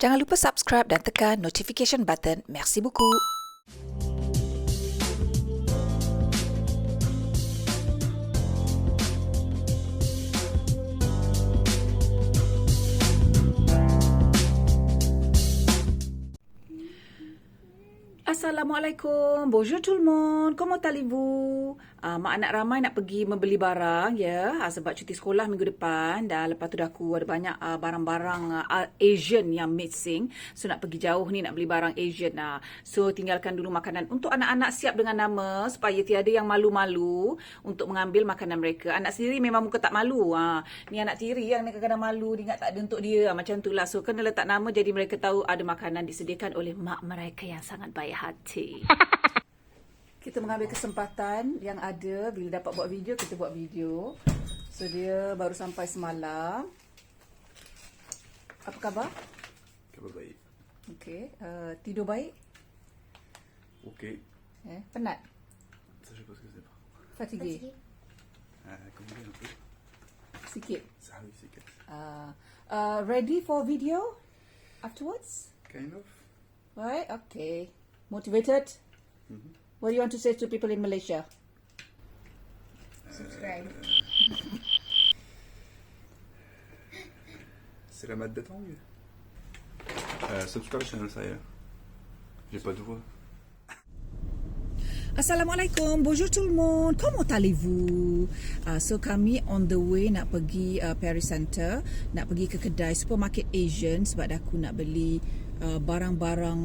Jangan lupa subscribe dan tekan notification button. Merci beaucoup. Assalamualaikum. Bonjour tout le monde. Comment allez-vous? Mak anak ramai nak pergi membeli barang ya, sebab cuti sekolah minggu depan. Dan lepas tu dah aku ada banyak barang-barang Asian yang missing. So nak pergi jauh ni nak beli barang Asian. So tinggalkan dulu makanan untuk anak-anak, siap dengan nama supaya tiada yang malu-malu untuk mengambil makanan mereka. Anak sendiri memang muka tak malu. Ni anak tiri yang kadang-kadang malu, dia ingat tak ada untuk dia. Macam itulah. So kena letak nama jadi mereka tahu ada makanan disediakan oleh mak mereka yang sangat baik hati. Kita mengambil kesempatan yang ada. Bila dapat buat video, kita buat video. So dia baru sampai semalam. Apa khabar? Khabar baik. Okey. Tidur baik? Ok. Penat? Ça, je sais pas ce que c'est. Fatigué? Comment un peu. Sikit? Ça, oui, c'est quelque. Ready for video afterwards? Kind of. Right, okay. Motivated? What do you want to say to people in Malaysia? Subscribe. Selamat datang. Subscribe channel saya. J'ai pas de voix. Assalamualaikum, bonjour tout le monde. Comment allez-vous? So kami on the way nak pergi Paris Center, nak pergi ke kedai supermarket Asian sebab aku nak beli barang-barang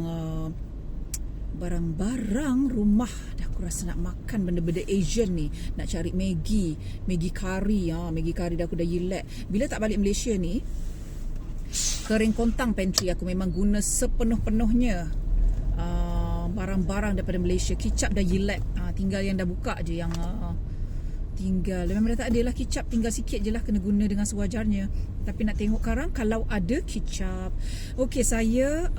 rumah. Dah aku rasa nak makan benda-benda Asian ni. Nak cari Maggi curry. Maggi curry dah aku dah yilek. Bila tak balik Malaysia ni, kering kontang pantry aku memang guna sepenuh-penuhnya. Barang-barang daripada Malaysia. Kicap dah yilek. Tinggal yang dah buka je yang tinggal. Memang dah tak ada lah kicap. Tinggal sikit je lah, kena guna dengan sewajarnya. Tapi nak tengok sekarang kalau ada kicap. Okey, saya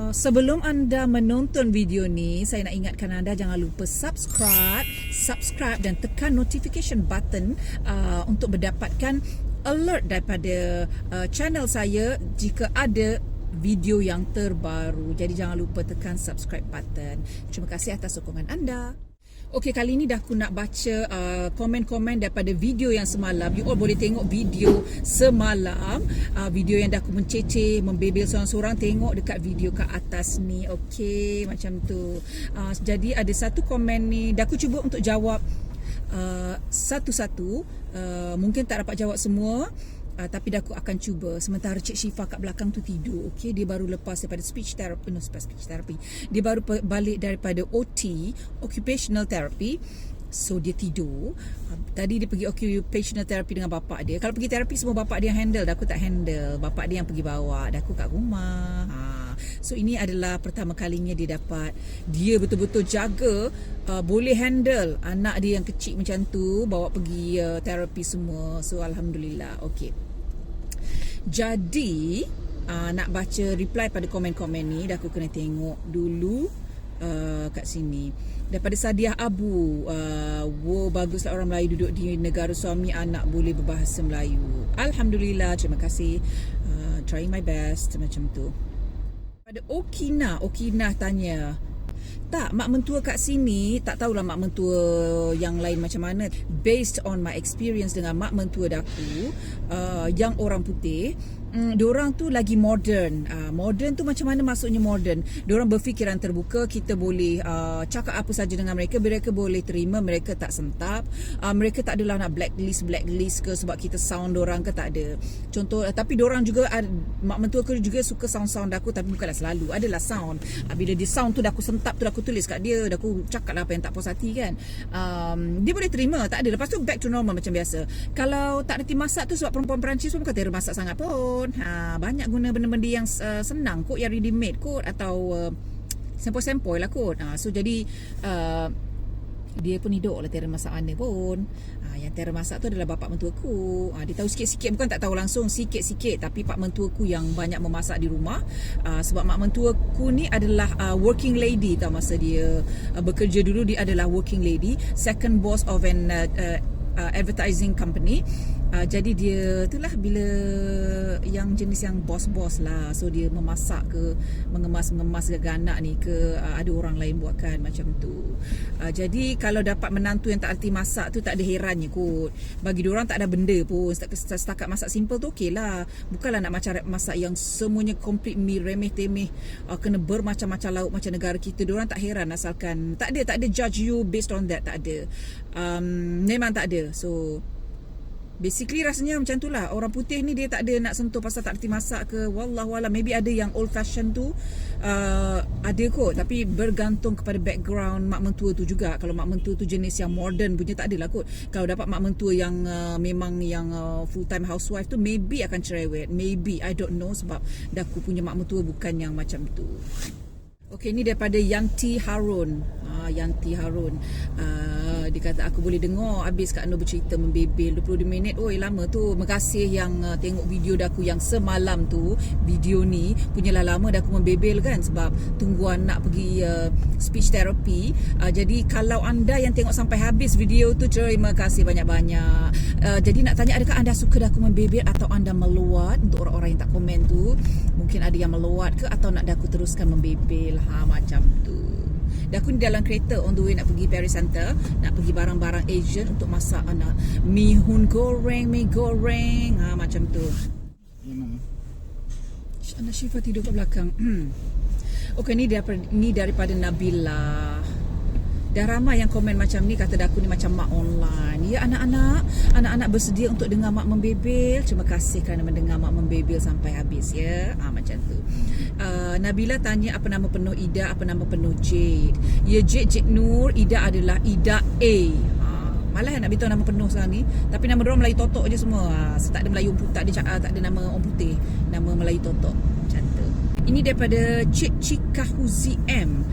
sebelum anda menonton video ni, saya nak ingatkan anda jangan lupa subscribe dan tekan notification button untuk mendapatkan alert daripada channel saya jika ada video yang terbaru. Jadi jangan lupa tekan subscribe button. Terima kasih atas sokongan anda. Okey, kali ni dah aku nak baca komen-komen daripada video yang semalam. You all boleh tengok video semalam. Video yang dah aku menceceh, membebel seorang-seorang. Tengok dekat video kat atas ni. Okey, macam tu. Jadi ada satu komen ni. Dah aku cuba untuk jawab satu-satu. Mungkin tak dapat jawab semua. Tapi dah aku akan cuba. Sementara Cik Syifa kat belakang tu tidur. Okay, dia baru lepas daripada speech therapy. Dia baru balik daripada OT, occupational therapy. So dia tidur. Tadi dia pergi occupational therapy dengan bapak dia. Kalau pergi terapi semua bapak dia yang handle. Dah aku tak handle. Bapak dia yang pergi bawa. Dah aku kat rumah. So ini adalah pertama kalinya dia dapat. Dia betul-betul jaga, boleh handle anak dia yang kecil macam tu, bawa pergi terapi semua. So Alhamdulillah. Okay. Jadi nak baca reply pada komen-komen ni, dah aku kena tengok dulu kat sini. Daripada Sadiah Abu, baguslah orang Melayu duduk di negara suami anak boleh berbahasa Melayu. Alhamdulillah, terima kasih. Trying my best, macam tu. Pada Okina tanya, tak, mak mentua kat sini, tak tahulah mak mentua yang lain macam mana. Based on my experience dengan mak mentua daku, yang orang putih, diorang tu lagi modern. Modern tu macam mana maksudnya modern? Diorang berfikiran terbuka, kita boleh cakap apa saja dengan mereka, mereka boleh terima, mereka tak sentap. Mereka tak adalah nak blacklist ke sebab kita sound diorang ke, tak ada. Contoh, tapi diorang juga, mak mentua aku juga suka sound aku, tapi bukanlah selalu, adalah sound. Bila dia sound tu dah aku sentap tu, dah aku tulis kat dia, dah aku cakap lah apa yang tak puas hati kan. Dia boleh terima, tak ada. Lepas tu back to normal macam biasa. Kalau tak reti masak tu sebab perempuan Perancis pun bukan terima masak sangat pun. Banyak guna benda-benda yang senang kot, yang ready made kot, atau sempoi-sempoi lah kot. So jadi dia pun hidup lah terima masak mana pun. Yang terima masak tu adalah bapak mentuaku. Dia tahu sikit-sikit, bukan tak tahu langsung, sikit-sikit. Tapi pak mentuaku yang banyak memasak di rumah. Sebab mak mentuaku ni adalah working lady tau. Masa dia bekerja dulu, dia adalah working lady, second boss of an advertising company. Jadi dia itulah bila yang jenis yang bos-bos lah. So dia memasak ke, mengemas ganak ni ke, ada orang lain buatkan macam tu. Jadi kalau dapat menantu yang tak erti masak tu tak ada herannya kot. Bagi diorang tak ada benda pun. Setakat masak simple tu okey lah. Bukanlah nak macam masak yang semuanya complete meal, remeh-temeh, kena bermacam-macam lauk macam negara kita. Diorang tak heran asalkan tak ada judge you based on that, tak ada. Memang tak ada. So basically rasanya macam tu lah. Orang putih ni dia tak ada nak sentuh pasal tak erti masak ke. Wallahualam. Maybe ada yang old fashion tu, ada kot. Tapi bergantung kepada background mak mentua tu juga. Kalau mak mentua tu jenis yang modern punya, tak adalah kot. Kalau dapat mak mentua yang memang yang full time housewife tu, maybe akan cerewet. Maybe, I don't know. Sebab Daku punya mak mentua bukan yang macam tu. Okey, ni daripada Yanti Harun. Yanti Harun. Dia kata aku boleh dengar habis Kak Nur bercerita membebel 22 minit. Oi, lama tu. Terima kasih yang tengok video Daku yang semalam tu. Video ni punyalah lama Daku membebel kan, sebab tungguan nak pergi speech therapy. Jadi kalau anda yang tengok sampai habis video tu, terima kasih banyak-banyak. Jadi nak tanya, adakah anda suka Daku membebel atau anda meluat? Untuk orang-orang yang tak komen tu, mungkin ada yang meluat ke atau nak Daku teruskan membebel? Macam tu. Daku ni dalam kereta on the way nak pergi Paris Center, nak pergi barang-barang Asian untuk masak anak mi goreng, macam tu. Anak Syifa tidur kat belakang. Okey, ni daripada Nabila. Dah ramai yang komen macam ni, kata Daku ni macam mak online. Ya anak-anak bersedia untuk dengar mak membebel. Terima kasih kerana mendengar mak membebel sampai habis ya. Macam tu. Nabila tanya apa nama penuh Ida, apa nama penuh Jade. Ya, Jade Nur, Ida adalah Ida A. Malah nak beritahu nama penuh sekarang ni. Tapi nama diorang Melayu totok je semua. Tak ada Melayu putih, tak ada nama orang putih. Nama Melayu totok. Macam tu. Ini daripada Cik Cika Huzi M.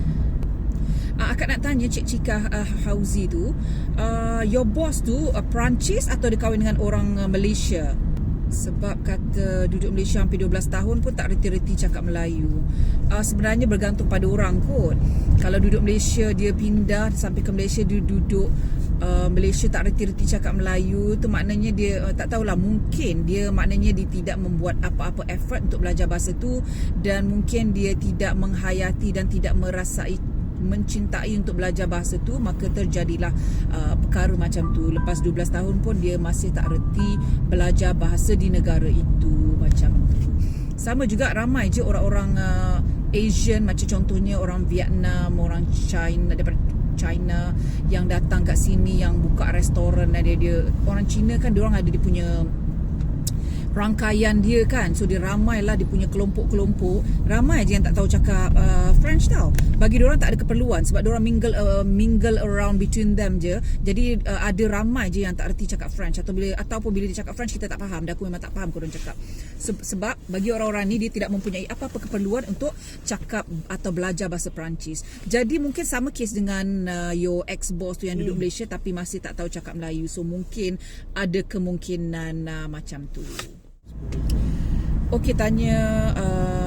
Akak nak tanya Cik Cika Hauzi tu, your boss tu Perancis atau dia kahwin dengan orang Malaysia? Sebab kata duduk Malaysia hampir 12 tahun pun tak reti-reti cakap Melayu. Sebenarnya bergantung pada orang kot. Kalau duduk Malaysia, dia pindah sampai ke Malaysia, dia duduk Malaysia tak reti-reti cakap Melayu, tu maknanya dia tak tahulah, mungkin dia maknanya dia tidak membuat apa-apa effort untuk belajar bahasa tu, dan mungkin dia tidak menghayati dan tidak mencintai untuk belajar bahasa tu, maka terjadilah perkara macam tu. Lepas 12 tahun pun dia masih tak reti belajar bahasa di negara itu, macam tu. Sama juga ramai je orang-orang Asian, macam contohnya orang Vietnam, orang China, daripada China yang datang kat sini, yang buka restoran. Dia orang Cina kan, dia orang ada dia punya rangkaian dia kan. So dia ramai lah, dia punya kelompok-kelompok. Ramai je yang tak tahu cakap French tau. Bagi diorang tak ada keperluan, sebab diorang mingle around between them je. Jadi ada ramai je yang tak erti cakap French, ataupun bila dia cakap French kita tak faham. Daku memang tak faham korang cakap. Sebab bagi orang-orang ni dia tidak mempunyai apa-apa keperluan untuk cakap atau belajar bahasa Perancis. Jadi mungkin sama kes dengan your ex-boss tu yang duduk Malaysia tapi masih tak tahu cakap Melayu. So mungkin ada kemungkinan macam tu. Okey, tanya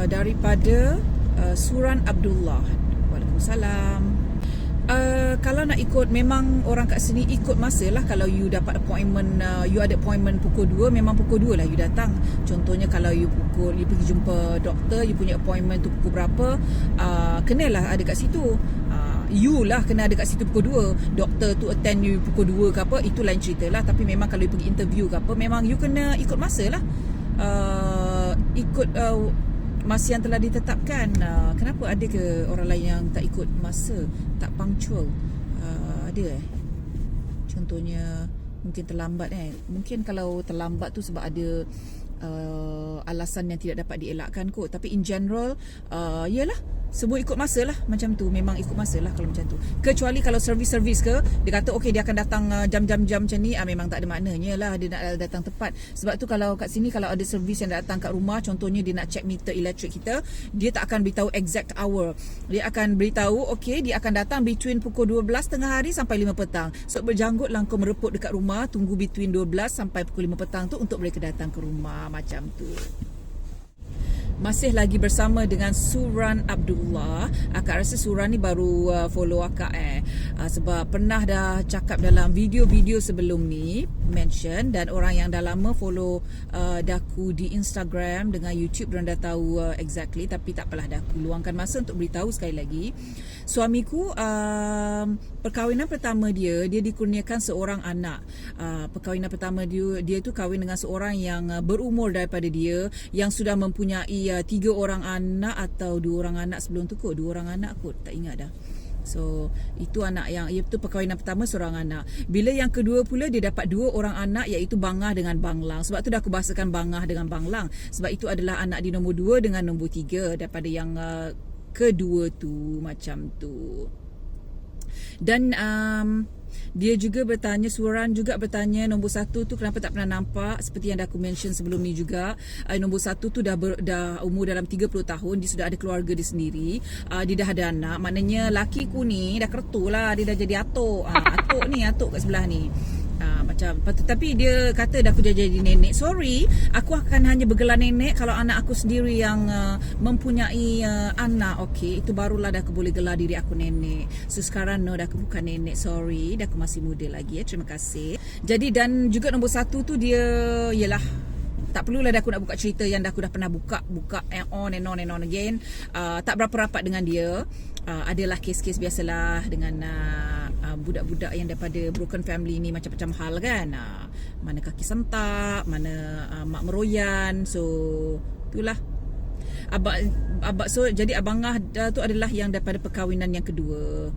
daripada Suran Abdullah. Waalaikumsalam. Kalau nak ikut, memang orang kat sini ikut masa lah. Kalau you dapat appointment, you ada appointment pukul 2, memang pukul 2 lah you datang. Contohnya kalau you pergi jumpa doktor, you punya appointment tu pukul berapa, kenalah ada kat situ. You lah kena ada kat situ pukul 2. Doktor tu attend you pukul 2 ke apa, itu lain cerita lah. Tapi memang kalau you pergi interview ke apa, memang you kena ikut masa lah. Ikut masa yang telah ditetapkan. Kenapa ada ke orang lain yang tak ikut masa, tak punctual? Ada contohnya mungkin terlambat mungkin kalau terlambat tu sebab ada alasan yang tidak dapat dielakkan kot. Tapi in general yalah, semua ikut masa lah. Macam tu, memang ikut masa lah kalau macam tu. Kecuali kalau servis ke, dia kata okey dia akan datang jam-jam macam ni, memang tak ada maknanya lah dia nak datang tepat. Sebab tu kalau kat sini kalau ada servis yang datang kat rumah, contohnya dia nak check meter elektrik kita, dia tak akan beritahu exact hour. Dia akan beritahu okey dia akan datang between pukul 12 tengah hari sampai 5 petang. So berjanggut lah kau mereput dekat rumah, tunggu between 12 sampai pukul 5 petang tu untuk mereka datang ke rumah, macam tu. Masih lagi bersama dengan Suran Abdullah. Akak rasa Suran ni baru follow akak sebab pernah dah cakap dalam video-video sebelum ni, mention, dan orang yang dah lama follow Daku di Instagram dengan YouTube, diorang dah tahu exactly. Tapi tak apalah, Daku luangkan masa untuk beritahu sekali lagi. Suamiku, perkahwinan pertama dia dikurniakan seorang anak. Perkahwinan pertama dia tu kahwin dengan seorang yang berumur daripada dia, yang sudah mempunyai 3 orang anak atau 2 orang anak sebelum tu kot. 2 orang anak kot, tak ingat dah. So itu anak yang, iaitu perkahwinan pertama seorang anak. Bila yang kedua pula dia dapat 2 orang anak, iaitu Bangah dengan Banglang. Sebab tu dah aku bahasakan Bangah dengan Banglang, sebab itu adalah anak di nombor 2 dengan nombor 3 daripada yang kedua tu, macam tu. Dan dia juga bertanya, Suran juga bertanya, nombor 1 tu kenapa tak pernah nampak. Seperti yang dah aku mention sebelum ni juga, nombor 1 tu dah umur dalam 30 tahun. Dia sudah ada keluarga dia sendiri, dia dah ada anak. Maknanya lakiku ni dah kertu lah, dia dah jadi atuk. Atuk kat sebelah ni. Macam tapi dia kata dah aku dah jadi nenek. Sorry, aku akan hanya bergelar nenek kalau anak aku sendiri yang mempunyai anak. Okey, itu barulah dah aku boleh gelar diri aku nenek. So sekarang no, dah aku bukan nenek. Sorry, dah aku masih muda lagi. Terima kasih. Jadi, dan juga nombor 1 tu dia, yalah, tak perlulah dah aku nak buka cerita yang dah aku dah pernah buka and on again. Tak berapa rapat dengan dia. Adalah kes-kes biasalah dengan budak-budak yang daripada broken family ni, macam-macam hal kan. Mana kaki sentak, mana mak meroyan. So itulah so jadi Abangah tu adalah yang daripada perkahwinan yang kedua.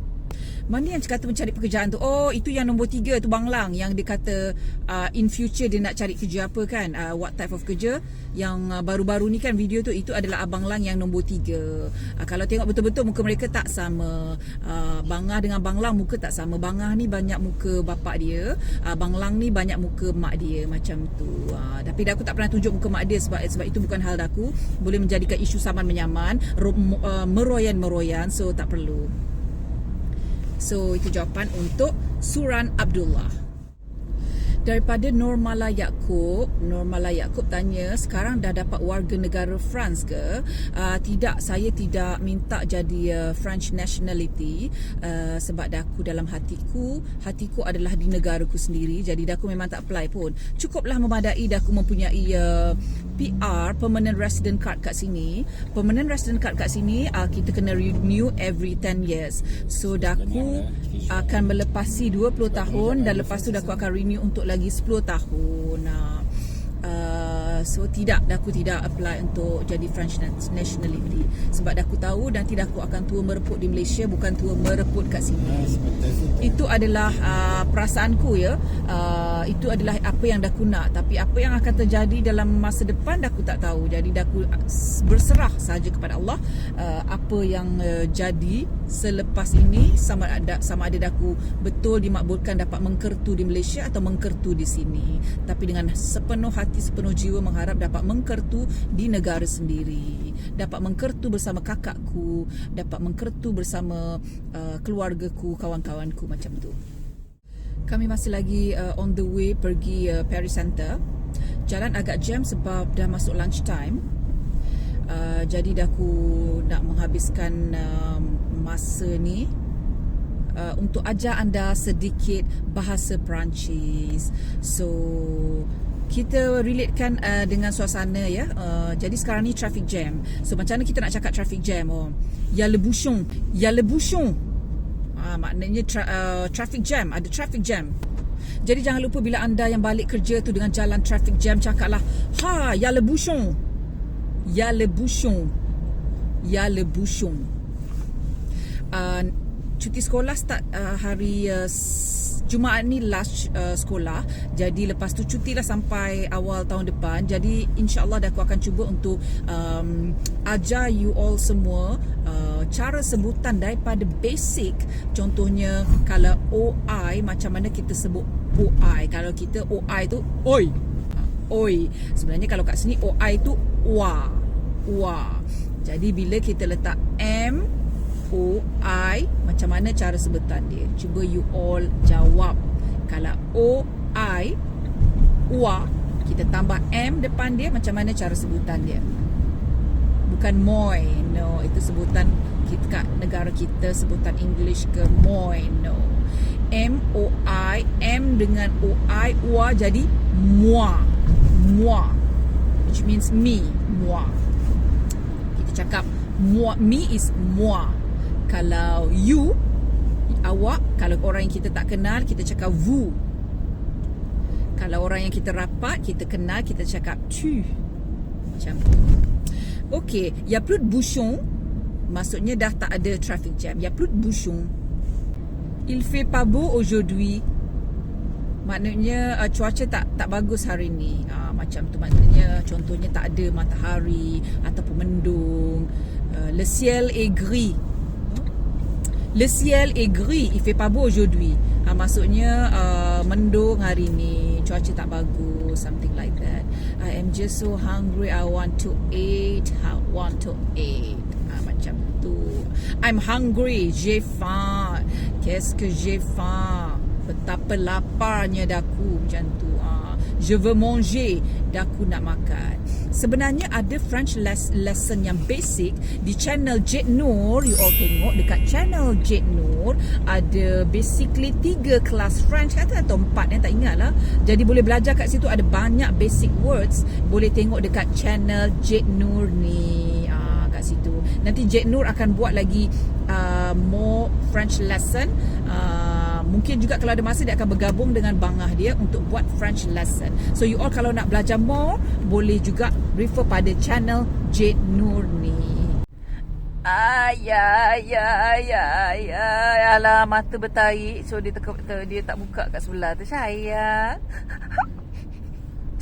Mana yang kata mencari pekerjaan tu? Oh, itu yang nombor 3 tu, Banglang, yang dia kata in future dia nak cari kerja apa kan, what type of kerja. Yang baru-baru ni kan video tu, itu adalah Abang Lang yang nombor 3. Kalau tengok betul-betul muka mereka tak sama. Bangah dengan Banglang muka tak sama. Bangah ni banyak muka bapak dia, Banglang ni banyak muka mak dia, macam tu. Tapi aku tak pernah tunjuk muka mak dia sebab itu bukan hal aku. Boleh menjadikan isu saman menyaman, meroyan, so tak perlu. So itu jawapan untuk Suran Abdullah. Daripada Normala Yaakob tanya, sekarang dah dapat warga negara France ke? Tidak, saya tidak minta jadi French nationality, sebab daku dalam hatiku adalah di negaraku sendiri. Jadi daku memang tak apply pun. Cukuplah memadai daku mempunyai PR, permanent resident card kat sini. Permanent resident card kat sini kita kena renew every 10 years. So daku akan melepasi 20 tahun, dan lepas tu daku akan renew untuk lagi 10 tahun. So daku tidak apply untuk jadi French nationality, sebab daku tahu nanti daku akan tua mereput di Malaysia, bukan tua mereput kat sini. Itu adalah perasaanku ya. Itu adalah apa yang daku nak. Tapi apa yang akan terjadi dalam masa depan daku tak tahu. Jadi daku berserah saja kepada Allah. Apa yang jadi selepas ini, sama ada daku betul dimakbulkan dapat mengkertu di Malaysia atau mengkertu di sini. Tapi dengan sepenuh hati, sepenuh jiwa mengharap dapat mengkertu di negara sendiri, dapat mengkertu bersama kakakku, dapat mengkertu bersama keluargaku, kawan-kawanku, macam tu. Kami masih lagi on the way pergi Paris Center. Jalan agak jam sebab dah masuk lunch time. Jadi dah aku nak menghabiskan masa ni untuk ajar anda sedikit bahasa Perancis. So kita relatekan dengan suasana ya. Jadi sekarang ni traffic jam. So macam mana kita nak cakap traffic jam? Ya le bouchon. Maknanya traffic jam, ada traffic jam. Jadi jangan lupa bila anda yang balik kerja tu dengan jalan traffic jam, cakaplah, ya le bouchon. Cuti sekolah start hari Jumaat ni last sekolah. Jadi lepas tu cutilah sampai awal tahun depan. Jadi insyaAllah aku akan cuba untuk ajar you all semua cara sebutan daripada basic. Contohnya kalau OI, macam mana kita sebut OI. Kalau kita OI tu oi. Sebenarnya kalau kat sini OI tu wa. Jadi bila kita letak M O-I, macam mana cara sebutan dia? Cuba you all jawab. Kalau O-I, wa, kita tambah M depan dia, macam mana cara sebutan dia? bukan moi. No, itu sebutan kita kat negara kita, sebutan English ke moi. No. M-O-I, M dengan O-I, ua jadi moi. Moi. Which means me, moi. Kita cakap moi, me is moi. Kalau you, awak, kalau orang yang kita tak kenal, kita cakap vous. Kalau orang yang kita rapat, kita kenal, kita cakap tu. Macam tu. Okey, y a plus de bouchon. Maksudnya dah tak ada traffic jam. Y a plus de bouchon. Il fait pas beau aujourd'hui. Maknanya cuaca tak bagus hari ni. Macam tu, maknanya contohnya tak ada matahari ataupun mendung. Le ciel est gris. Le ciel est gris. Il fait pas beau aujourd'hui. Maksudnya mendung hari ni, cuaca tak bagus, something like that. I am just so hungry. I want to eat. I want to eat. Macam tu. I'm hungry. J'ai faim. Qu'est-ce que j'ai faim? Betapa laparnya daku, macam tu. Je veux manger, daku nak makan. Sebenarnya ada French lesson yang basic di channel Jade Noor. You all tengok dekat channel Jade Noor ada basically 3 kelas French atau 4, tak ingat lah. Jadi boleh belajar kat situ, ada banyak basic words. Boleh tengok dekat channel Jade Noor ni. Kat situ. Nanti Jade Noor akan buat lagi more French lesson. Mungkin juga kalau ada masa dia akan bergabung dengan bangah dia untuk buat French lesson. So you all kalau nak belajar more, boleh juga refer pada channel Jade Noor ni. Alah, mata bertarik. So dia tak buka kat sebelah tu. Sayang.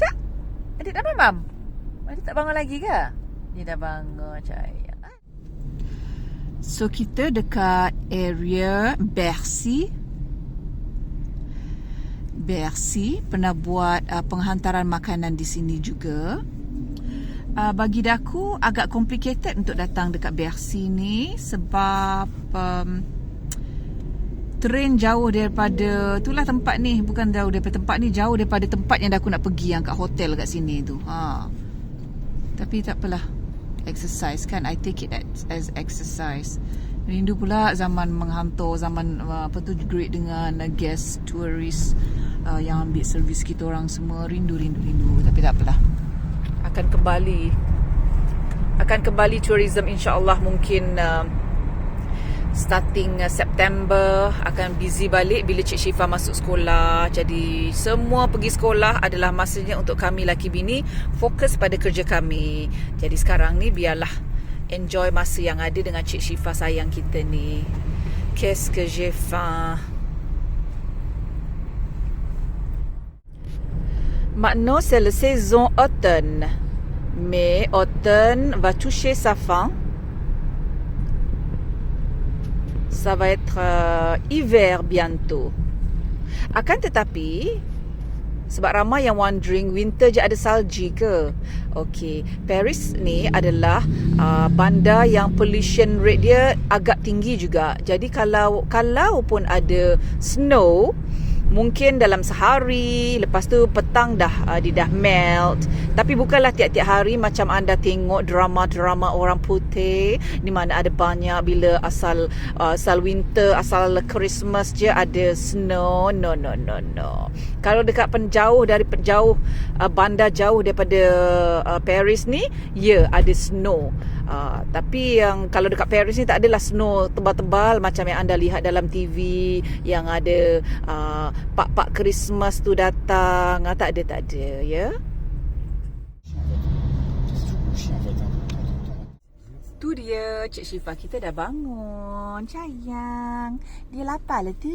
Cak, adik dah bangun, Mam? Adik tak bangun lagi ke? Dia dah bangun, sayang. So kita dekat area Bercy. Pernah buat penghantaran makanan di sini juga. Bagi daku agak complicated untuk datang dekat Bercy ni sebab train jauh daripada, itulah tempat ni, bukan jauh daripada tempat ni, jauh daripada tempat yang daku nak pergi yang kat hotel kat sini tu. Tapi tak apalah, exercise kan, I take it as exercise. Rindu pula zaman menghantar, zaman great dengan guest tourist yang ambil servis kita orang semua. Rindu. Tapi tak apalah, akan kembali tourism insya-Allah. Mungkin starting September akan busy balik bila Cik Syifa masuk sekolah. Jadi semua pergi sekolah, adalah masanya untuk kami laki bini fokus pada kerja kami. Jadi sekarang ni biarlah enjoy masa yang ada dengan Cik Syifa sayang kita ni. Qu'est-ce que j'ai faim. Maintenant c'est la saison automne. Mais automne va toucher sa fin. Ça va être hiver bientôt. Akan tetapi, sebab ramai yang wondering, winter je ada salji ke? Okey, Paris ni adalah bandar yang pollution rate dia agak tinggi juga. Jadi kalau pun ada snow, mungkin dalam sehari, lepas tu petang dia dah melt. Tapi bukanlah tiap-tiap hari macam anda tengok drama-drama orang putih di mana ada banyak bila asal winter, asal Christmas je ada snow. No. Kalau dekat bandar jauh daripada Paris ni, ada snow. Tapi yang kalau dekat Paris ni tak adalah snow tebal-tebal macam yang anda lihat dalam TV yang ada pak-pak Christmas tu datang. Tak ada ya. Tu dia, Cik Syifa kita dah bangun. Sayang, dia lapar lah tu.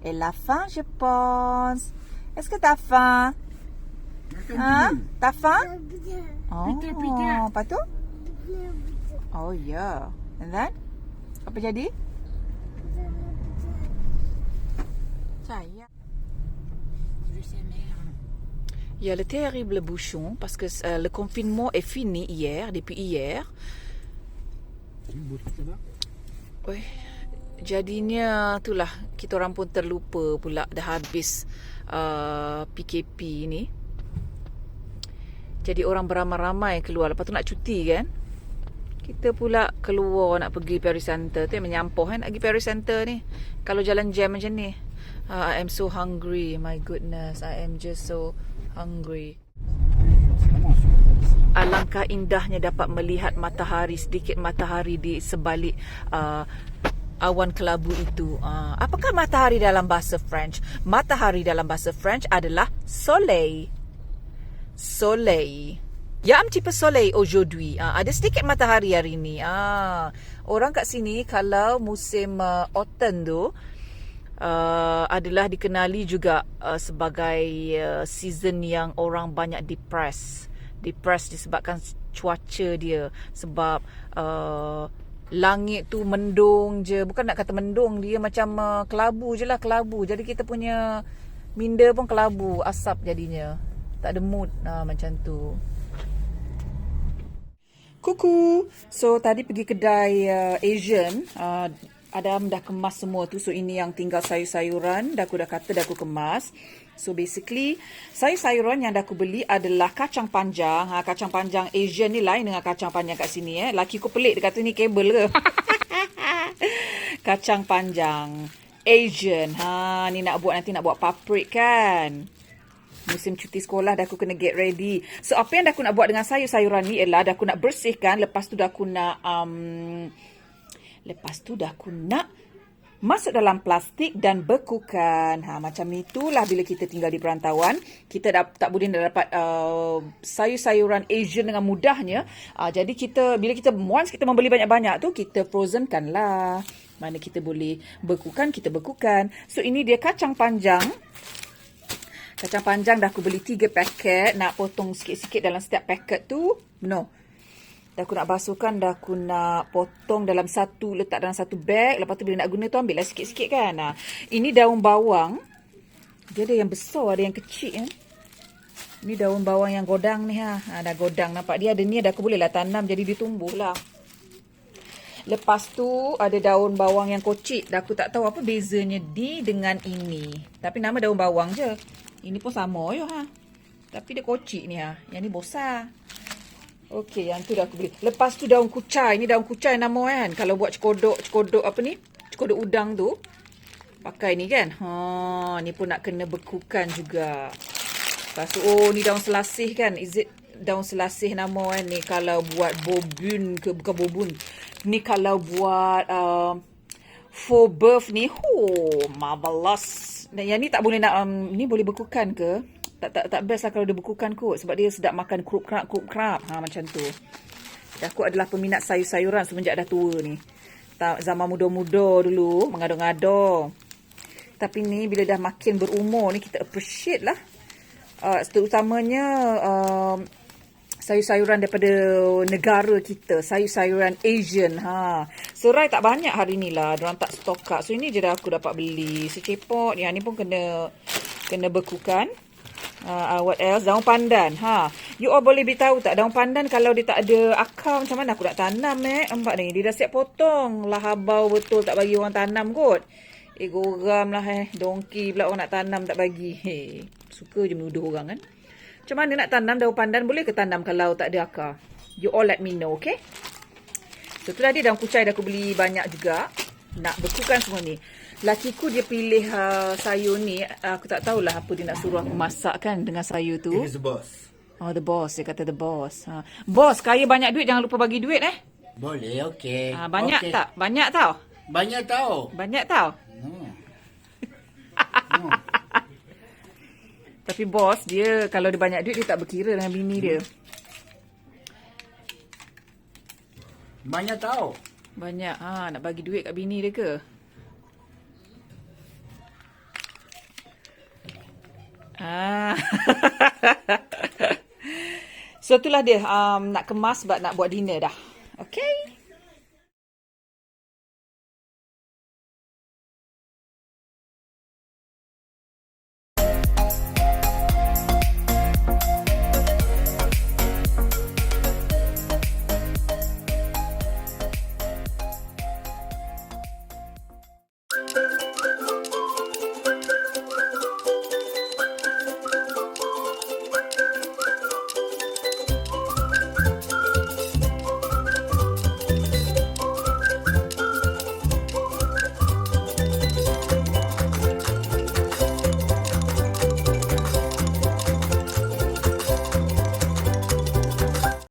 Elle a faim, je pense. Est-ce que t'as faim? T'as faim? Lepas tu? Oh yeah. And then? Apa jadi? Sayang. Il y a le terrible bouchon parce que le confinement est fini depuis hier. Oui. Jadinya itulah, kita orang pun terlupa pula dah habis PKP ni. Jadi orang beramai-ramai keluar, lepas tu nak cuti kan. kita pula keluar nak pergi Paris Center. Tu yang menyampuh kan nak pergi Paris Center ni. Kalau jalan jam macam ni. I am so hungry. My goodness. I am just so hungry. Alangkah indahnya dapat melihat matahari, sedikit matahari di sebalik awan kelabu itu. Apakah matahari dalam bahasa French? Matahari dalam bahasa French adalah soleil. Soleil. Il y a un petit peu soleil aujourd'hui. Ada sedikit matahari hari ni. Orang kat sini kalau musim autumn tu adalah dikenali juga sebagai season yang orang banyak depressed disebabkan cuaca dia. Sebab langit tu mendung je. Bukan nak kata mendung, dia macam kelabu je lah, kelabu. Jadi kita punya minda pun kelabu, asap jadinya. Tak ada mood macam tu. Kuku. So tadi pergi kedai Asian, Adam dah kemas semua tu. So ini yang tinggal sayur-sayuran, dah aku kemas. So basically sayur-sayuran yang dah aku beli adalah kacang panjang. Kacang panjang Asian ni lain dengan kacang panjang kat sini. Laki ku pelik, dia kata ni kabel ke. Kacang panjang Asian. Ni nanti nak buat paprik kan. Musim cuti sekolah dah aku kena get ready. So apa yang dah aku nak buat dengan sayur-sayuran ni ialah dah aku nak bersihkan, lepas tu dah aku nak masuk dalam plastik dan bekukan. Macam itulah bila kita tinggal di perantauan, kita tak boleh dapat sayur-sayuran Asian dengan mudahnya. Jadi bila kita once kita membeli banyak-banyak tu, kita frozenkan lah. Mana kita boleh bekukan, kita bekukan. So ini dia kacang panjang. Kacang panjang dah aku beli 3 paket. Nak potong sikit-sikit dalam setiap paket tu. No. Dah aku nak basuhkan, dah aku nak potong dalam satu, letak dalam satu beg. Lepas tu bila nak guna tu ambil lah sikit-sikit kan. Ini daun bawang. Dia ada yang besar, ada yang kecil kan. Ini daun bawang yang godang ni. Dah godang, nampak dia ada ni. Dah aku boleh lah tanam, jadi dia tumbuh lah. Lepas tu ada daun bawang yang kocik. Dah aku tak tahu apa bezanya ni dengan ini. Tapi nama daun bawang je. Ini pun sama je tapi dia kocik ni Yang ni besar. Okey, yang tu dah aku beli. Lepas tu daun kucai. Ni daun kucai nama kan. Kalau buat cekodok apa ni? Cekodok udang tu. Pakai ni kan. Ni pun nak kena bekukan juga. Lepas tu ni daun selasih kan. Is it daun selasih nama kan ni kalau buat bobun ke, bukan bobun. Ni kalau buat for birth ni. Marvelous. Dan yang ni tak boleh nak ni boleh bekukan ke? Tak best lah kalau dia bekukan kot, sebab dia sedap makan krup krap macam tu. Aku adalah peminat sayur-sayuran semenjak dah tua ni. Zaman muda-muda dulu mengado-ngado. Tapi ni bila dah makin berumur ni kita appreciate lah. Terutamanya sayur-sayuran daripada negara kita, sayur-sayuran Asian. Serai tak banyak hari ni lah, diorang tak stok. So ini je dah aku dapat beli. Secepot ni pun kena bekukan. What else? Daun pandan. You all boleh beritahu tak, daun pandan kalau dia tak ada akar macam mana aku nak tanam nampak ni, dia dah siap potong lah, habau betul, tak bagi orang tanam kot. Goram lah dongki pula orang nak tanam tak bagi. Suka je menuduh orang kan. Macam mana nak tanam daun pandan? Boleh ke tanam kalau tak ada akar? You all let me know, okay? So, tu tadi daun kucai dah aku beli banyak juga. Nak bekukan semua ni. Lakiku dia pilih sayur ni. Aku tak tahulah apa dia nak suruh aku masak kan dengan sayur tu. It is the boss. The boss. Dia kata the boss. Boss, kaya banyak duit. Jangan lupa bagi duit Boleh, okey. Banyak okay. tak? Banyak tau. Banyak tau. Banyak tau. No. Tapi bos dia kalau dia banyak duit dia tak berkira dengan bini dia. Banyak tau. Banyak nak bagi duit kat bini dia ke? So itulah dia nak kemas sebab nak buat dinner dah. Okay.